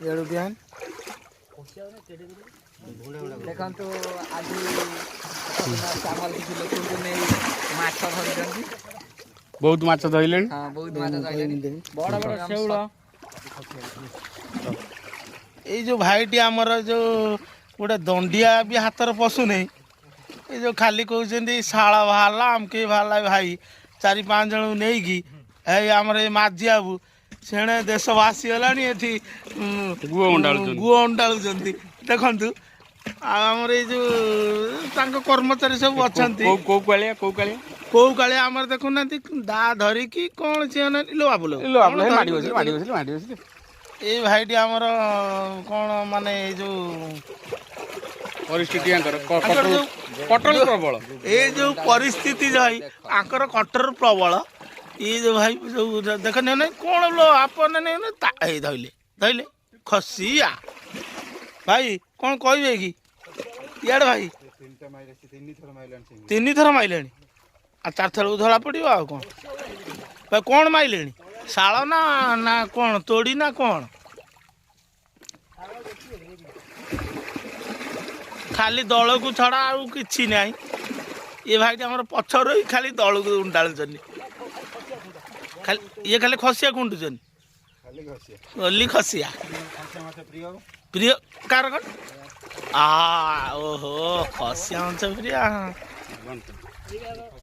Edu ବିହାନ ଦେଖନ୍ତୁ ଆଜି ଆମର କିଛି ଲୋକଙ୍କୁ ନେଇ ମାଛ ଧରିଛନ୍ତି। ବହୁତ ମାଛ ଧଇଲେଣି। ହଁ ବହୁତ ମାଛ ଧରିଲେଣି। ବଡ଼ ବଡ଼ ଶେଉଳ। ଏଇ ଯୋଉ ଭାଇଟି ଆମର ଯୋଉ ଗୋଟେ ଦଣ୍ଡିଆ ବି ହାତରେ ପଶୁନେଇ ଏ ଯୋଉ ଖାଲି କହୁଛନ୍ତି ଶାଳ ବାହାରିଲା ଆମକେ ବାହାରିଲା ଭାଇ 4-5 ଜଣଙ୍କୁ ନେଇକି ଏଇ ଆମର ଏଇ ମାଝି ବାବୁ ସେଣେ ଦେଶ ଭାସିଗଲାଣି ଏଠି ଗୁଅ ଅଣ୍ଡାଳୁଛନ୍ତି ଦେଖନ୍ତୁ। ଆଉ ଆମର ଏଇ ଯୋଉ ତାଙ୍କ କର୍ମଚାରୀ ସବୁ ଅଛନ୍ତି କୋଉ କାଳିଆ ଆମର ଦେଖୁନାହାନ୍ତି ଦା ଧରିକି କଣ ସିଏ ଏଇ ଭାଇଟି ଆମର କଣ ମାନେ ଏଇ ଯୋଉ ପରିସ୍ଥିତି କଟର ପ୍ରବଳ। ଏଇ ଯୋଉ ପରିସ୍ଥିତି ଯାଇ ଆଙ୍କର କଟର ପ୍ରବଳ। ଇଏ ଯୋଉ ଭାଇ ଯୋଉ ଦେଖନି ନାଇଁ କଣ ଆପଣ ଏଇ ଧଇଲେ ଖସିଆ ଭାଇ କଣ କହିବେ କି ଇଆଡ଼େ ଭାଇ 3 ଥର ମାଇଲେଣି ଆଉ 4 ଥରକୁ ଧରା ପଡ଼ିବ ଆଉ କଣ ଭାଇ କଣ ମାଇଲେଣି ଶାଳ ନା ନା କଣ ତୋଡ଼ି ନା କଣ ଖାଲି ଦଳକୁ ଛଡ଼ା ଆଉ କିଛି ନାହିଁ। ଏ ଭାଇଟି ଆମର ପଛରୁ ଖାଲି ଦଳକୁ ଡାଳୁଛନ୍ତି ଇଏ ଖାଲି ଖସିଆ କୁଣ୍ଡୁଛନ୍ତି ଓଲି ଖସିଆ ପ୍ରିୟ କାର କଣ ଓହୋ ଖସିଆ ମାଂସ ପ୍ରିୟ।